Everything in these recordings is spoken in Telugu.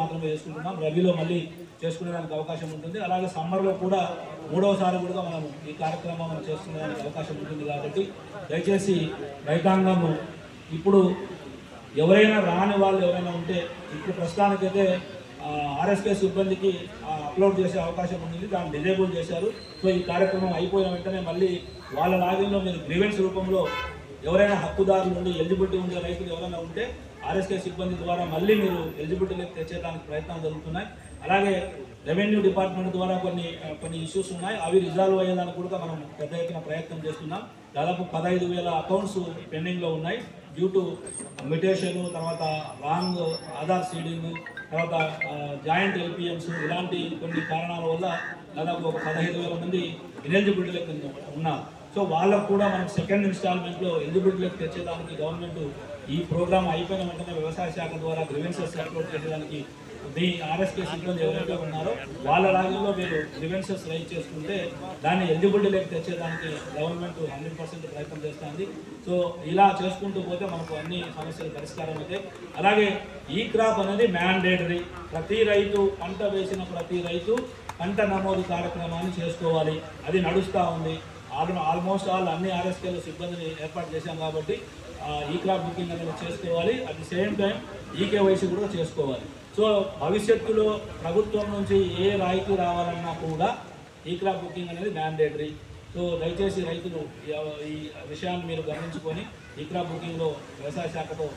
మాత్రమే చేసుకుంటున్నాం. రబీలో మళ్ళీ చేసుకునేదానికి అవకాశం ఉంటుంది. అలాగే సమ్మర్లో కూడా 3వసారి కూడా మనం ఈ కార్యక్రమం మనం చేసుకునేదానికి అవకాశం ఉంటుంది. కాబట్టి దయచేసి రైతాంగము ఇప్పుడు ఎవరైనా రాని వాళ్ళు ఎవరైనా ఉంటే ఇప్పుడు ప్రస్తుతానికైతే ఆర్ఎస్కే సిబ్బందికి అప్లోడ్ చేసే అవకాశం ఉంది. దాన్ని డిజేబుల్ చేశారు. సో ఈ కార్యక్రమం అయిపోయిన వెంటనే మళ్ళీ వాళ్ళ లాగిన్లో మీరు గ్రీవెన్స్ రూపంలో ఎవరైనా హక్కుదారులు నుండి ఎలిజిబిలిటీ ఉండే రైతులు ఎవరైనా ఉంటే ఆర్ఎస్కే సిబ్బంది ద్వారా మళ్ళీ మీరు ఎలిజిబిలిటీలోకి తెచ్చేయడానికి ప్రయత్నాలు జరుగుతున్నాయి. అలాగే రెవెన్యూ డిపార్ట్మెంట్ ద్వారా కొన్ని ఇష్యూస్ ఉన్నాయి. అవి రిజాల్వ్ అయ్యేదానికి కూడా మనం పెద్ద ఎత్తున ప్రయత్నం చేస్తున్నాం. దాదాపు 15,000 అకౌంట్స్ పెండింగ్లో ఉన్నాయి. డ్యూ టు మ్యుటేషన్, తర్వాత రాంగ్ ఆధార్ సీడింగ్, తర్వాత జాయింట్ ఎల్పిఎంస్, ఇలాంటి కొన్ని కారణాల వల్ల దాదాపు ఒక 15,000 మంది ఇనెలిజిబిలిటీలోకి ఉన్నారు. సో వాళ్ళకు కూడా మనం సెకండ్ ఇన్స్టాల్మెంట్లో ఎలిజిబిలిటీలోకి తెచ్చేదానికి గవర్నమెంట్ ఈ ప్రోగ్రామ్ అయిపోయిన వెంటనే వ్యవసాయ శాఖ ద్వారా గ్రీవెన్సెస్ అప్లోడ్ చేసేదానికి మీ ఆర్ఎస్కే సిబ్బంది ఎవరైతే ఉన్నారో వాళ్ళ లాగిన్లో మీరు గ్రీవెన్సెస్ రైజ్ చేసుకుంటే దాన్ని ఎలిజిబిలిటీలోకి తెచ్చేదానికి గవర్నమెంట్ 100% ప్రయత్నం చేస్తుంది. సో ఇలా చేసుకుంటూ పోతే మనకు అన్ని సమస్యలు పరిష్కారం అవుతాయి. అలాగే ఈ క్రాప్ అనేది మ్యాండేటరీ. ప్రతి రైతు పంట వేసిన ప్రతి రైతు పంట నమోదు కార్యక్రమాన్ని చేసుకోవాలి. అది నడుస్తూ ఉంది. ఆల్మోస్ట్ అన్ని ఆర్ఎస్కేల సిబ్బందిని ఏర్పాటు చేశాం కాబట్టి ఈ క్రాప్ బుకింగ్ అనేది చేసుకోవాలి. At the same time eKYC కూడా చేసుకోవాలి. సో భవిష్యత్తులో ప్రభుత్వం నుంచి ఏ రాయితీ రావాలన్నా కూడా ఈ క్రాప్ బుకింగ్ అనేది మ్యాండేటరీ. సో దయచేసి రైతులు ఈ విషయాన్ని మీరు గమనించుకొని ఈ క్రాప్ బుకింగ్లో వ్యవసాయ శాఖతో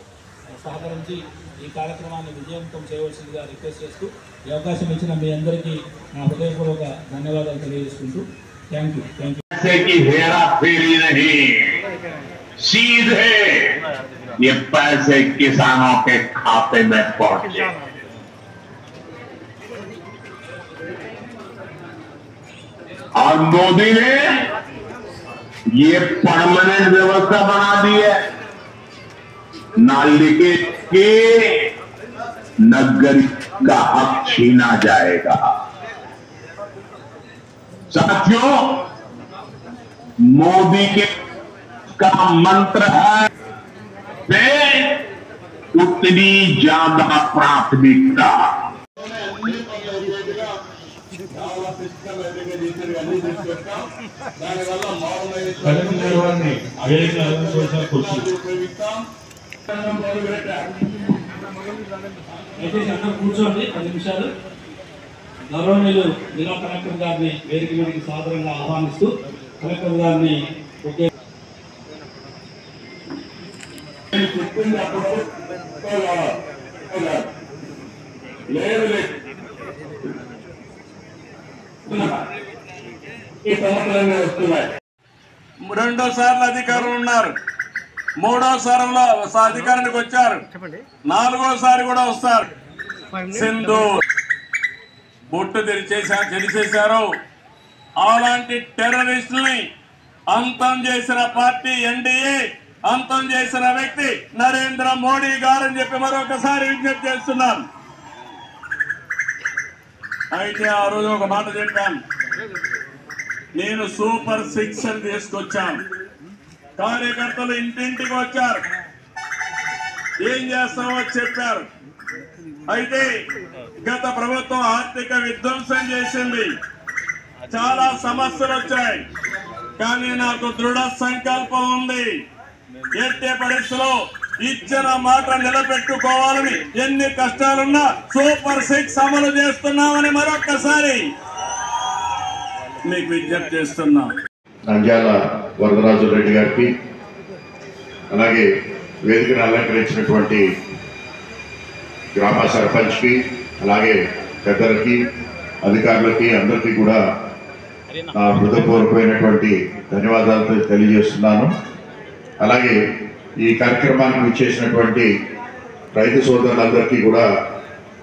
సహకరించి ఈ కార్యక్రమాన్ని విజయవంతం చేయవలసిందిగా రిక్వెస్ట్ చేస్తూ ఈ అవకాశం ఇచ్చిన మీ అందరికీ నా హృదయపూర్వక ధన్యవాదాలు తెలియజేసుకుంటూ థ్యాంక్ యూ. हेरा फेरी नहीं, सीधे ये पैसे किसानों के खाते में पहुंचे। और मोदी ने ये परमानेंट व्यवस्था बना दी है। ना लीकेज के न गरीब का हक छीना जाएगा। साथियों, मोदी के का मंत्र है उतनी ज्यादा प्राथमिकता। కూర్చోండి 10 నిమిషాలు. గౌరవనీయులు జిల్లా కలెక్టర్ గారిని వేదికకి సాదరంగా ఆహ్వానిస్తూ కలెక్టర్ గారిని ఒకే రెండోసార్లు అధికారులు ఉన్నారు, మూడోసారిలో అధికారానికి వచ్చారు, 4వసారి కూడా వస్తారు. సింధు బొట్టు తెరిచేశారు. అలాంటి టెర్రరిస్టుల్ని అంతం చేసిన పార్టీ ఎన్డీఏ, అంతం చేసిన వ్యక్తి నరేంద్ర మోడీ గారని చెప్పి మరొకసారి విజ్ఞప్తి చేస్తున్నాం. అయితే ఆ రోజు ఒక మాట చెప్పాను, నేను సూపర్ 6 అని తీసుకొచ్చాను. కార్యకర్తలు ఇంటింటికి వచ్చారు, ఏం చేస్తామో చెప్పారు. అయితే గత ప్రభుత్వం ఆర్థిక విధ్వంసం చేసింది, చాలా సమస్యలు వచ్చాయి. కానీ నాకు దృఢ సంకల్పం ఉంది, ఎట్టి పరిస్థితిలో ఇచ్చిన మాట నిలబెట్టుకోవాలని ఎన్ని కష్టాలున్నా సూపర్ 6 అమలు చేస్తున్నామని మరొక్కసారి మీకు విజ్ఞప్తి చేస్తున్నా. నంద్యాల వరదరాజు రెడ్డి గారికి, అలాగే వేదికను అలంకరించినటువంటి గ్రామ సర్పంచ్కి, అలాగే పెద్దలకి, అధికారులకి అందరికీ కూడా నా హృదయపూర్వకమైనటువంటి ధన్యవాదాలు తెలియజేస్తున్నాను. అలాగే ఈ కార్యక్రమానికి విచ్చేసినటువంటి రైతు సోదరులందరికీ కూడా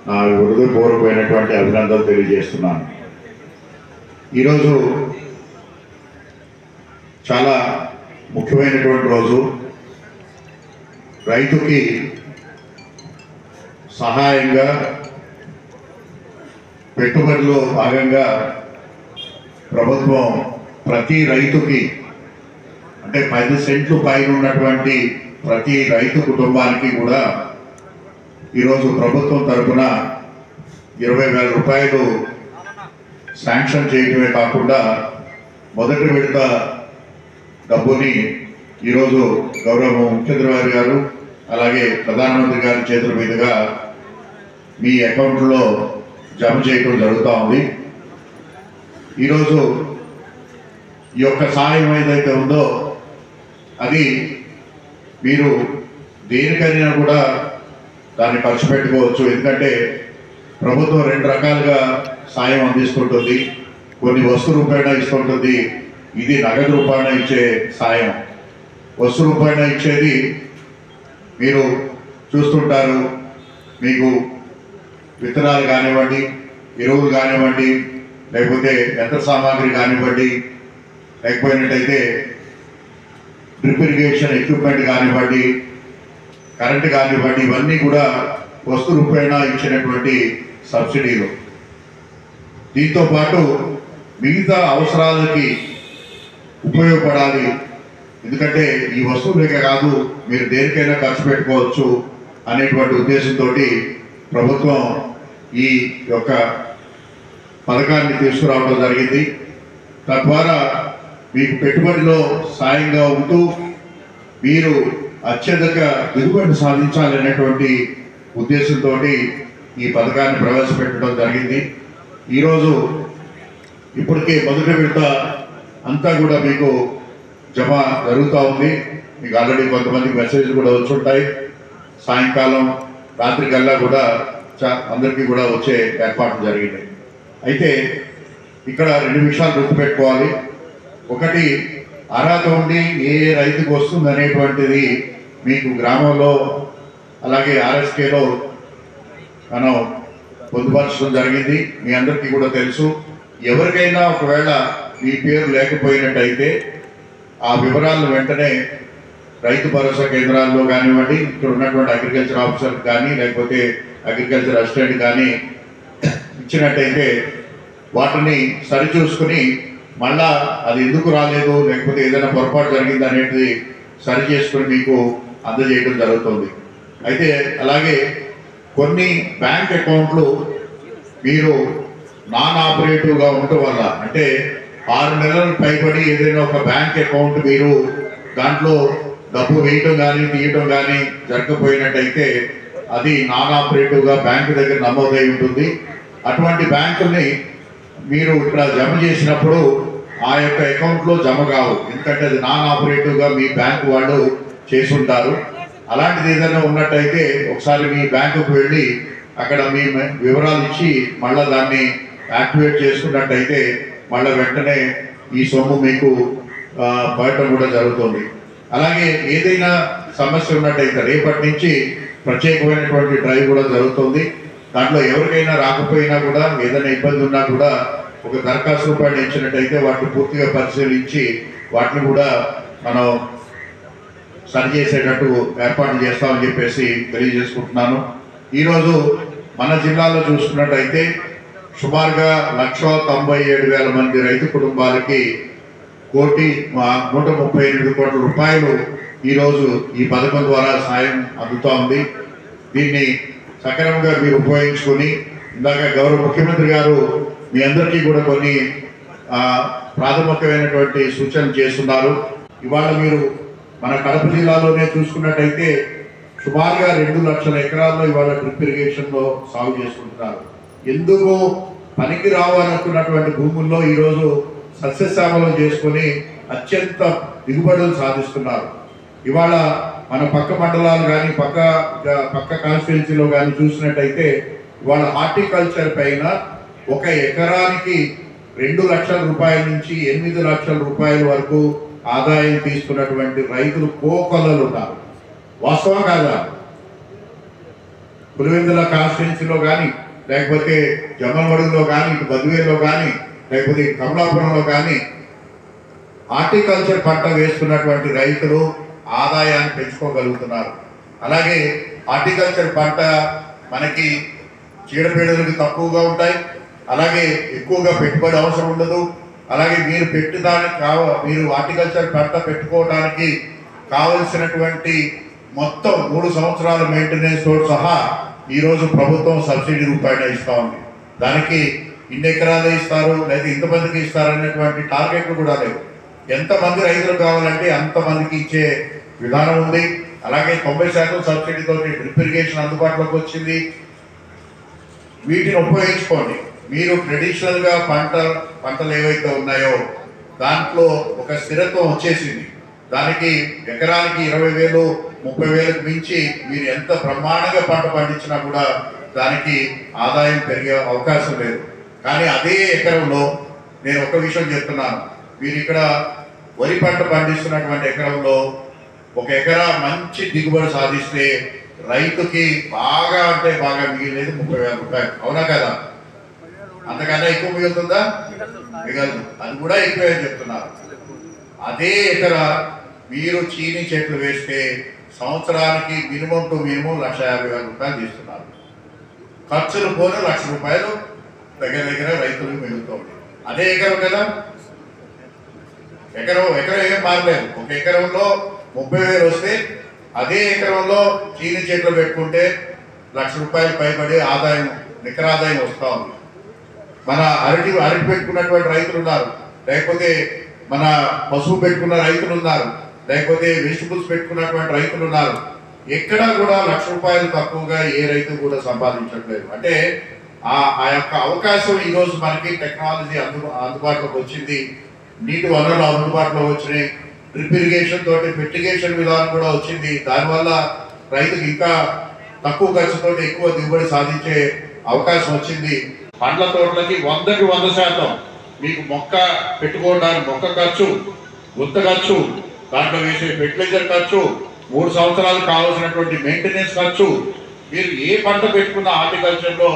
నా హృదయపూర్వకమైనటువంటి అభినందనలు తెలియజేస్తున్నాను. ఈరోజు చాలా ముఖ్యమైనటువంటి రోజు. రైతుకి సహాయంగా పెట్టుబడిలో భాగంగా ప్రభుత్వం ప్రతి రైతుకి, అంటే 10 సెంట్లు పైన ఉన్నటువంటి ప్రతి రైతు కుటుంబానికి కూడా ఈరోజు ప్రభుత్వం తరఫున 20,000 రూపాయలు శాంక్షన్ చేయడమే కాకుండా మొదటి విడత డబ్బుని ఈరోజు గౌరవ ముఖ్యమంత్రి గారు అలాగే ప్రధానమంత్రి గారి చేతుల మీదుగా మీ అకౌంట్లో జమ చేయడం జరుగుతూ ఉంది. ఈరోజు ఈ యొక్క సహాయం ఏదైతే ఉందో అది మీరు దేనికైనా కూడా దాన్ని ఖర్చు పెట్టుకోవచ్చు. ఎందుకంటే ప్రభుత్వం 2 రకాలుగా సాయం అందిస్తుంటుంది. కొన్ని వస్తు రూపాయన ఇస్తుంటుంది, ఇది నగదు రూపాయన ఇచ్చే సాయం. వస్తు రూపాయన ఇచ్చేది మీరు చూస్తుంటారు, మీకు విత్తనాలు కానివ్వండి, ఎరువులు కానివ్వండి, లేకపోతే యంత్ర సామాగ్రి కానివ్వండి, లేకపోయినట్టయితే డ్రిప్ ఇరిగేషన్ ఎక్విప్మెంట్ కానివ్వండి, కరెంట్ కానివ్వండి, ఇవన్నీ కూడా వస్తు రూపాయన ఇచ్చినటువంటి సబ్సిడీలు. దీంతో పాటు మిగతా అవసరాలకి ఉపయోగపడాలి. ఎందుకంటే ఈ వస్తువులకే కాదు, మీరు దేనికైనా ఖర్చు పెట్టుకోవచ్చు అనేటువంటి ఉద్దేశంతో ప్రభుత్వం ఈ యొక్క పథకాన్ని తీసుకురావడం జరిగింది. తద్వారా మీకు పెట్టుబడిలో సాయంగా ఉంటూ మీరు అత్యధిక దిగుబడి సాధించాలనేటువంటి ఉద్దేశంతో ఈ పథకాన్ని ప్రవేశపెట్టడం జరిగింది. ఈరోజు ఇప్పటికే మొదటి విడత అంతా కూడా మీకు జమ జరుగుతూ ఉంది. మీకు ఆల్రెడీ కొంతమందికి మెసేజ్లు కూడా వచ్చుంటాయి. సాయంకాలం రాత్రి కల్లా కూడా అందరికీ కూడా వచ్చే ఏర్పాట్లు జరిగినాయి. అయితే ఇక్కడ 2 విషయాలు గుర్తుపెట్టుకోవాలి. ఒకటి, అర్హత ఉండి ఏ రైతుకు వస్తుంది అనేటువంటిది మీకు గ్రామంలో అలాగే ఆర్ఎస్కేలో మనం పొందుపరచడం జరిగింది. మీ అందరికీ కూడా తెలుసు. ఎవరికైనా ఒకవేళ మీ పేరు లేకపోయినట్టయితే ఆ వివరాలను వెంటనే రైతు భరోసా కేంద్రాల్లో కానివ్వండి, ఇక్కడ ఉన్నటువంటి అగ్రికల్చర్ ఆఫీసర్ కానీ లేకపోతే అగ్రికల్చర్ అసిస్టెంట్ కానీ ఇచ్చినట్టయితే వాటిని సరిచూసుకుని మళ్ళా అది ఎందుకు రాలేదు, లేకపోతే ఏదైనా పొరపాటు జరిగింది అనేది సరి చేసుకుని మీకు అందజేయడం జరుగుతుంది. అయితే అలాగే కొన్ని బ్యాంక్ అకౌంట్లు మీరు నాన్ ఆపరేటివ్గా ఉండటం వల్ల, అంటే 6 నెలలు పైబడి ఏదైనా ఒక బ్యాంక్ అకౌంట్ మీరు దాంట్లో డబ్బు వేయటం కానీ తీయటం కానీ జరగకపోయినట్టయితే అది నాన్ ఆపరేటివ్గా బ్యాంకు దగ్గర నమోదై ఉంటుంది. అటువంటి బ్యాంకుల్ని మీరు ఇక్కడ జమ చేసినప్పుడు ఆ యొక్క అకౌంట్లో జమ కావు. ఎందుకంటే అది నాన్ ఆపరేటివ్గా మీ బ్యాంకు వాళ్ళు చేసుంటారు. అలాంటిది ఏదైనా ఉన్నట్టయితే ఒకసారి మీ బ్యాంకుకు వెళ్ళి అక్కడ మీ వివరాలు ఇచ్చి మళ్ళీ దాన్ని యాక్టివేట్ చేసుకున్నట్టయితే మళ్ళీ వెంటనే ఈ సొమ్ము మీకు పడటం కూడా జరుగుతుంది. అలాగే ఏదైనా సమస్య ఉన్నట్టయితే రేపటి నుంచి ప్రత్యేకమైనటువంటి డ్రైవ్ కూడా జరుగుతుంది. దాంట్లో ఎవరికైనా రాకపోయినా కూడా ఏదైనా ఇబ్బంది ఉన్నా కూడా ఒక దరఖాస్తు రూపాయలు ఇచ్చినట్టయితే వాటిని పూర్తిగా పరిశీలించి వాటిని కూడా మనం సరిచేసేటట్టు ఏర్పాటు చేస్తామని చెప్పేసి తెలియజేసుకుంటున్నాను. ఈరోజు మన జిల్లాలో చూసుకున్నట్టయితే సుమారుగా 1,97,000 మంది రైతు కుటుంబాలకి 138 కోట్ల రూపాయలు ఈరోజు ఈ పథకం ద్వారా సాయం అందుతూ ఉంది. దీన్ని సక్రమంగా మీరు ఉపయోగించుకొని ఇందాక గౌరవ ముఖ్యమంత్రి గారు మీ అందరికీ కూడా కొన్ని ప్రాథమికమైనటువంటి సూచనలు చేస్తున్నారు. ఇవాళ మీరు మన కడప జిల్లాలోనే చూసుకున్నట్టయితే సుమారుగా 2 లక్షల ఎకరాల్లో ఇవాళ డ్రిప్ ఇరిగేషన్లో సాగు చేసుకుంటున్నారు. ఎందుకు పనికి రావాలనుకున్నటువంటి భూముల్లో ఈరోజు సస్యశ్యామలం చేసుకొని అత్యంత దిగుబడులు సాధిస్తున్నారు. ఇవాళ మన పక్క మండలాలు కానీ పక్క కాన్స్టిట్యున్సీలో కానీ చూసినట్టయితే ఇవాళ హార్టికల్చర్ పైన 1 ఎకరానికి 2 లక్షల రూపాయల నుంచి 8 లక్షల రూపాయల వరకు ఆదాయం తీసుకున్నటువంటి రైతులు కోకొల్లలు ఉన్నారు. వాస్తవం కాదా? పులివెందుల కాన్స్టిట్యున్సీలో కానీ లేకపోతే జమ్మలమడుగులో కానీ ఇటు బద్వేల్లో కానీ లేకపోతే కమలాపురంలో కానీ హార్టికల్చర్ పంట వేస్తున్నటువంటి రైతులు ఆదాయాన్ని పెంచుకోగలుగుతున్నారు. అలాగే హార్టికల్చర్ పంట మనకి చీడపీడలకు తక్కువగా ఉంటాయి. అలాగే ఎక్కువగా పెట్టుబడి అవసరం ఉండదు. అలాగే మీరు మీరు హార్టికల్చర్ పంట పెట్టుకోవడానికి కావలసినటువంటి మొత్తం 3 సంవత్సరాల మెయింటెనెన్స్ తో సహా ఈరోజు ప్రభుత్వం సబ్సిడీ రూపాయన ఇస్తూ ఉంది. దానికి ఇన్ని ఎకరాలు ఇస్తారు లేదా ఇంతమందికి ఇస్తారు అనేటువంటి టార్గెట్లు కూడా లేవు. ఎంతమంది రైతులు కావాలంటే అంతమందికి ఇచ్చే విధానం ఉంది. అలాగే 90% సబ్సిడీతో డ్రిప్ ఇరిగేషన్ అందుబాటులోకి వచ్చింది. వీటిని ఉపయోగించుకోండి. మీరు ట్రెడిషనల్గా పంటలు ఏవైతే ఉన్నాయో దాంట్లో ఒక స్థిరత్వం వచ్చేసింది. దానికి ఎకరానికి 20,000 30,000కు మించి మీరు ఎంత బ్రహ్మాండంగా పంట పండించినా కూడా దానికి ఆదాయం పెరిగే అవకాశం లేదు. కానీ అదే ఎకరంలో నేను ఒక విషయం చెప్తున్నాను, మీరు ఇక్కడ వరి పంట పండిస్తున్నటువంటి ఎకరంలో ఒక ఎకరా మంచి దిగుబడి సాధిస్తే రైతుకి బాగా అంటే బాగా మిగిలేదు 30,000 రూపాయలు. అవునా కదా? అంతకన్నా ఎక్కువ మిగులుతుందా? మిగలదు. అది కూడా ఎక్కువే చెప్తున్నారు. అదే ఎకరా మీరు చీని చెట్లు వేస్తే సంవత్సరానికి మినిమం టు మినిమం 1,50,000 రూపాయలు తీస్తున్నారు. ఖర్చులు పోను 1,00,000 రూపాయలు దగ్గర రైతులకు మిగులుతుంది. అదే ఎకరం కదా, ఎకరం ఏం మారలేదు. ఒక ఎకరంలో 30,000 వస్తే అదే ఎకరంలో చీని చెట్లు పెట్టుకుంటే 1,00,000 రూపాయలు పైబడి ఆదాయం, నికర ఆదాయం వస్తూ ఉంది. మన అరటి పెట్టుకున్నటువంటి రైతులు ఉన్నారు, లేకపోతే మన పశువు పెట్టుకున్న రైతులు ఉన్నారు, లేకపోతే వెజిటబుల్స్ పెట్టుకున్నటువంటి రైతులు ఉన్నారు. ఎక్కడా కూడా 1,00,000 రూపాయలు తక్కువగా ఏ రైతు కూడా సంపాదించట్లేదు. అంటే ఆ యొక్క అవకాశం ఈరోజు మనకి టెక్నాలజీ అందుబాటులోకి వచ్చింది. నీటి వనరులు అందుబాటులో వచ్చినాయి. డ్రిప్ ఇరిగేషన్ తోటి ఫెర్టిగేషన్ విధానం కూడా వచ్చింది. దానివల్ల రైతుకి ఇంకా తక్కువ ఖర్చుతో ఎక్కువ దిగుబడి సాధించే అవకాశం వచ్చింది. పండ్ల తోటలకి 100కి 100% మీకు మొక్క పెట్టుకోవడానికి మొక్క ఖర్చు, గుంత ఖర్చు, దాంట్లో వేసే ఫెర్టిలైజర్ ఖర్చు, 3 సంవత్సరాలు కావాల్సినటువంటి మెయింటెనెన్స్ ఖర్చు, మీరు ఏ పంట పెట్టుకున్న హార్టికల్చర్లో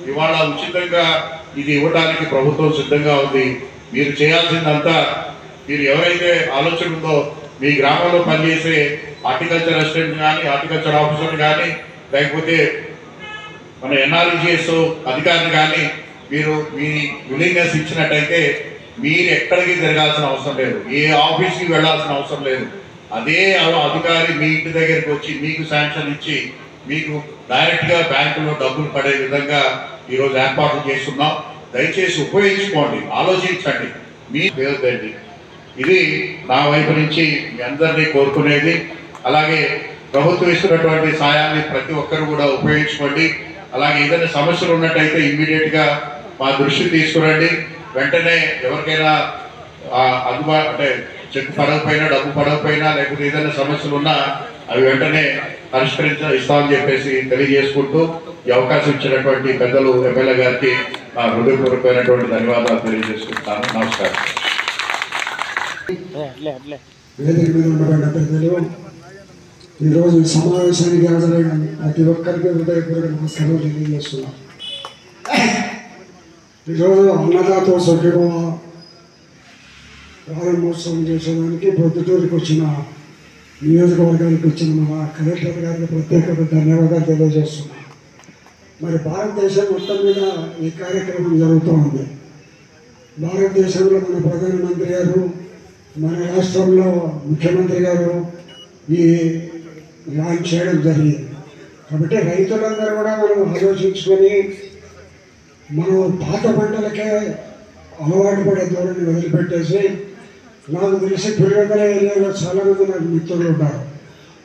ఇవాళ ఉచితంగా ఇది ఇవ్వడానికి ప్రభుత్వం సిద్ధంగా ఉంది. మీరు చేయాల్సిందంతా, మీరు ఎవరైతే ఆలోచన ఉందో మీ గ్రామంలో పనిచేసే హార్టికల్చర్ అసిస్టెంట్ కానీ, హార్టికల్చర్ ఆఫీసర్ కానీ, లేకపోతే మన ఎన్ఆర్జిఎస్ అధికారిని కానీ మీరు మీ విలీనెస్ ఇచ్చినట్టయితే మీరు ఎక్కడికి తిరగాల్సిన అవసరం లేదు, ఏ ఆఫీస్కి వెళ్ళాల్సిన అవసరం లేదు. అదే అధికారి మీ ఇంటి దగ్గరికి వచ్చి మీకు శాంక్షన్ ఇచ్చి మీకు డైరెక్ట్గా బ్యాంకులో డబ్బులు పడే విధంగా ఈరోజు ఏర్పాట్లు చేస్తున్నాం. దయచేసి ఉపయోగించుకోండి, ఆలోచించండి, మీ పేరుదండి. ఇది నా వైపు నుంచి మీ అందరినీ కోరుకునేది. అలాగే ప్రభుత్వం ఇస్తున్నటువంటి సాయాన్ని ప్రతి ఒక్కరు కూడా ఉపయోగించుకోండి. అలాగే ఏదైనా సమస్యలు ఉన్నట్టయితే ఇమ్మీడియట్గా మా దృష్టి తీసుకురండి. వెంటనే ఎవరికైనా అంటే చెక్ పడకపోయినా, డబ్బు పడకపోయినా, లేకపోతే ఏదైనా సమస్యలు ఉన్నా అవి వెంటనే ఇస్తామని చెప్పేసి తెలియజేసుకుంటూ ఈ అవకాశం ఇచ్చినటువంటి పెద్దలు ఎమ్మెల్యే గారికి నా హృదయపూర్వకమైనటువంటి ధన్యవాదాలు తెలియజేసుకుంటాను. నమస్కారం. వేదిక మీద ఉన్నటువంటి పెద్దలు, ఈరోజు సమావేశానికి హాజరైన ప్రతి ఒక్కరికి హృదయపూర్వక నమస్కారం తెలియజేస్తున్నాం. ఈరోజు అన్నదాత సుఖీభవ ప్రారంభోత్సవం చేసేదానికి పొద్దుటూరుకి వచ్చిన, నియోజకవర్గానికి వచ్చిన మన కలెక్టర్ గారికి ప్రత్యేక ధన్యవాదాలు తెలియజేస్తున్నాం. మరి భారతదేశం మొత్తం మీద ఈ కార్యక్రమం జరుగుతూ ఉంది. భారతదేశంలో మన ప్రధానమంత్రి గారు, మన రాష్ట్రంలో ముఖ్యమంత్రి గారు ఈ లాంచ్ చేయడం జరిగింది. కాబట్టి రైతులందరూ కూడా మనం ఆలోచించుకొని మనం పాత పంటలకే అలవాటు పడే ధోరణి వదిలిపెట్టేసి, నాకు తెలిసి పులివెందుల ఏరియాలో చాలామంది నాకు మిత్రులు ఉంటారు.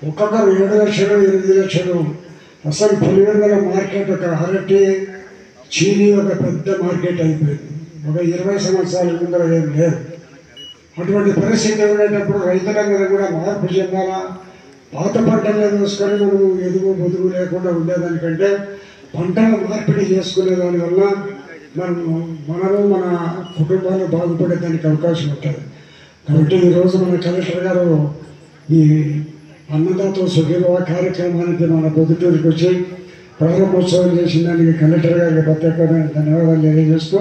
ఒక్కొక్కరు 7 లక్షలు 8 లక్షలు. అసలు పులివెందుల మార్కెట్ ఒక అరటి, చీని ఒక పెద్ద మార్కెట్ అయిపోయింది. ఒక 20 సంవత్సరాల ముందర ఏం లేదు. అటువంటి పరిస్థితి ఉండేటప్పుడు రైతులందరూ కూడా మార్పు చెందాలా, పాత పంటలు వేసుకొని మనం ఎదుగు బొదుగు లేకుండా ఉండేదానికంటే పంటల మార్పిడి చేసుకునే దానివల్ల మనము మన కుటుంబాలు బాగుపడేదానికి అవకాశం ఉంటుంది. కాబట్టి ఈరోజు మన కలెక్టర్ గారు ఈ అన్నదాత సుఖీభవ కార్యక్రమానికి మన పొద్దుటూరికి వచ్చి ప్రారంభోత్సవం చేసిన దానికి కలెక్టర్ గారికి ప్రత్యేకమైన ధన్యవాదాలు తెలియజేస్తూ,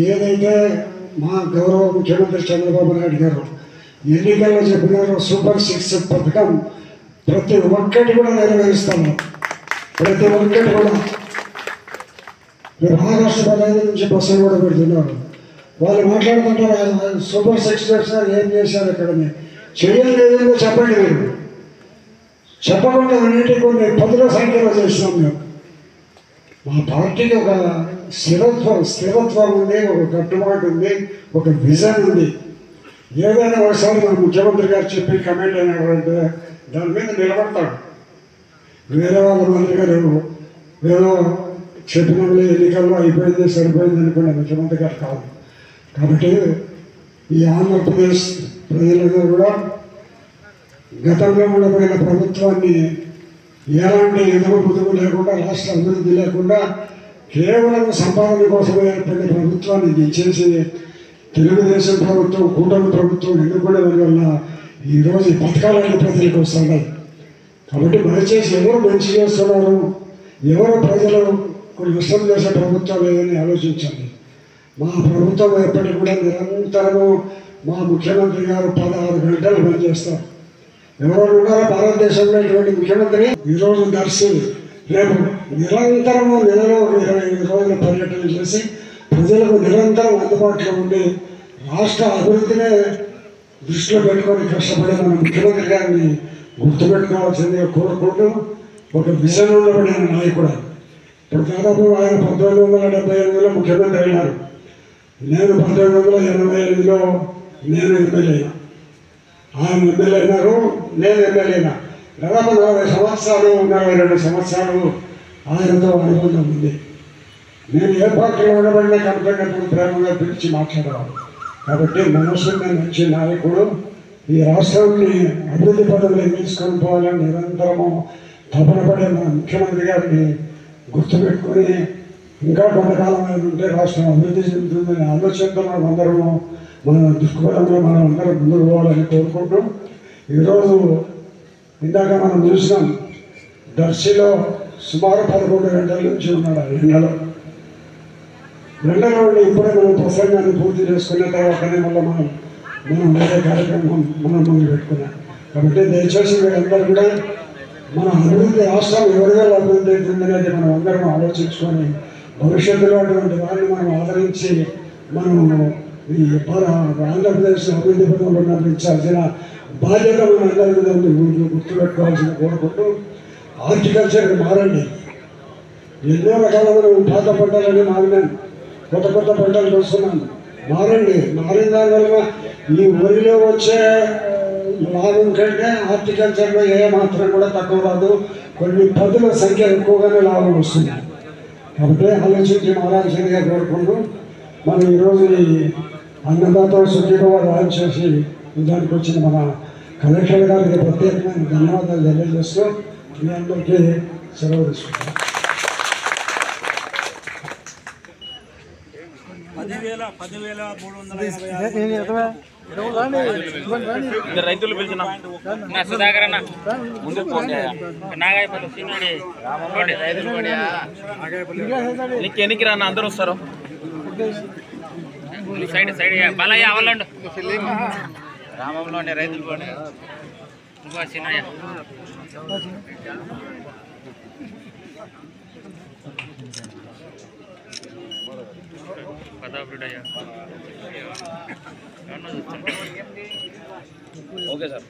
ఏదైతే మా గౌరవ ముఖ్యమంత్రి చంద్రబాబు నాయుడు గారు ఎన్నికల్లో చెప్పినారో సూపర్ 6 పథకం ప్రతి ఒక్కటి కూడా నెరవేరుస్తాము. ప్రతి ఒక్కటి కూడా మహారాష్ట్ర 15 నుంచి బస్సులు కూడా పెడుతున్నారు. వాళ్ళు మాట్లాడుతుంటారు సూపర్ 6 చేస్తారు, ఏం చేశారు అక్కడ చేయలేదేమో చెప్పండి. మీరు చెప్పకుండా అన్నిటి కొన్ని 10ల సంఖ్యలో చేస్తున్నాం మేము. మా పార్టీకి ఒక స్థిరత్వం ఉంది, ఒక కట్టుబాటు ఉంది, ఒక విజన్ ఉంది. ఏదైనా ఒకసారి మన ముఖ్యమంత్రి గారు చెప్పి కమెంట్ అయినాడంటే దాని మీద నిలబడతాడు. వేరే వాళ్ళ మాదిరిగా లేవు, ఏదో చెప్పినప్పుడు ఎన్నికల్లో అయిపోయింది సరిపోయింది అనుకునే ముఖ్యమంత్రి గారు కాదు. కాబట్టి ఈ ఆంధ్రప్రదేశ్ ప్రజలందరూ కూడా గతంలో ఉండబోయిన ప్రభుత్వాన్ని ఎలాంటి ఎదుగుబుదుగు లేకుండా, రాష్ట్ర అభివృద్ధి లేకుండా కేవలం సంపాదన కోసం ఏర్పడిన ప్రభుత్వాన్ని దించేసి తెలుగుదేశం ప్రభుత్వం, కూటమి ప్రభుత్వం ఎన్నుకునే వల్ల ఈరోజు ఈ పథకాలన్నీ ప్రజలకు వస్తున్నాయి. కాబట్టి దయచేసి ఎవరు మంచి చేస్తున్నారు, ఎవరు ప్రజలకు నష్టం చేసే ప్రభుత్వం లేదని ఆలోచించండి. మా ప్రభుత్వం ఎప్పటికీ కూడా నిరంతరము మా ముఖ్యమంత్రి గారు 16 గంటలు పనిచేస్తారు. ఎవరు ఉన్నారో భారతదేశంలో ఇటువంటి ముఖ్యమంత్రి. ఈరోజు దర్శి రేపు నిరంతరము నెలలో 25 రోజుల పర్యటన చేసి ప్రజలకు నిరంతరం అందుబాటులో ఉండి రాష్ట్ర అభివృద్ధినే దృష్టిలో పెట్టుకొని కష్టపడే మన ముఖ్యమంత్రి గారిని గుర్తుపెట్టుకోవాల్సిందిగా కోరుకుంటూ, ఒక విజన్ ఉండబడిన నాయకుడు. ఇప్పుడు దాదాపు ఆయన 1978లో ముఖ్యమంత్రి అయినారు. నేను 1985లో నేను ఎమ్మెల్యే అయినా. ఆయన ఎమ్మెల్యే అయినారు, నేను ఎమ్మెల్యే అయినా. దాదాపు 40 సంవత్సరాలు 42 సంవత్సరాలు ఆయనతో అనుబంధం ఉంది. నేను ఏ పార్టీలో ఉండబడినా కనుకున్నప్పుడు ప్రేమగా పిలిచి మాట్లాడేవాడు. కాబట్టి మనసున్న మంచి నాయకుడు. ఈ రాష్ట్రాన్ని అభివృద్ధి పథంలో తీసుకొని పోవాలని నిరంతరము తపన పడే మన ముఖ్యమంత్రి గారిని గుర్తుపెట్టుకొని ఇంకా కొంతకాలం ఉంటే రాష్ట్రం అభివృద్ధి చెందుతుందనే ఆలోచనతో మనం అందరము మన దృక్పథంలో మనం అందరం ముందుకు పోవాలని కోరుకుంటూ, ఈరోజు ఇందాక మనం చూసినాం దర్శిలో సుమారు 11 గంటల నుంచి ఉన్నాడు. ఎండలో ఉండి ఇప్పుడే మనం ప్రసంగాన్ని పూర్తి చేసుకున్న తర్వాతనే మళ్ళీ మనం వేరే కార్యక్రమం మనం ముందు పెట్టుకున్నాం. కాబట్టి దయచేసి వీళ్ళందరూ కూడా మన అభివృద్ధి, రాష్ట్రం ఎవరి వల్ల అభివృద్ధి అవుతుందనేది మనం అందరం ఆలోచించుకొని భవిష్యత్తులో అటువంటి వారిని మనం ఆదరించి మనం ఈ ఆంధ్రప్రదేశ్ అభివృద్ధి పథకంలో నడిపించాల్సిన బాధ్యత మన అందరి మీద గుర్తుపెట్టుకోవాల్సిన కోరుకుంటూ, హార్టికల్చర్ మారండి. ఎన్నో రకాలమైన పాత పంటలని మారినాను, కొత్త పంటలు చూస్తున్నాను. మారండి. మారిన దానివల్ల ఈ వరిలో వచ్చే లాభం కంటే హార్టికల్చర్లో మాత్రం కూడా తక్కువ రాదు. కొన్ని పదుల సంఖ్య ఎక్కువగానే లాభం వస్తుంది. కాబట్టి ఆలోచించి మారాల్సిందిగా కోరుకుంటూ, మనం ఈరోజు ఈ అన్నదాత సుఖీభవ లాంచ్ చేసి దానికి వచ్చిన మన కలెక్టర్ గారికి ప్రత్యేకమైన ధన్యవాదాలు తెలియజేస్తూ మీ అందరికీ సెలవు తీసుకుంటాం. 10,350 రైతులు పిలిచిన సుధాకర్ అన్న ముందు ఎన్నికి రా అందరూ వస్తారు. సైడ్ సైడ్ బాలయ్య అవ్వాలండు రామంలోనే రైతులు కూడా చిన్నయ్య ఓకే సార్.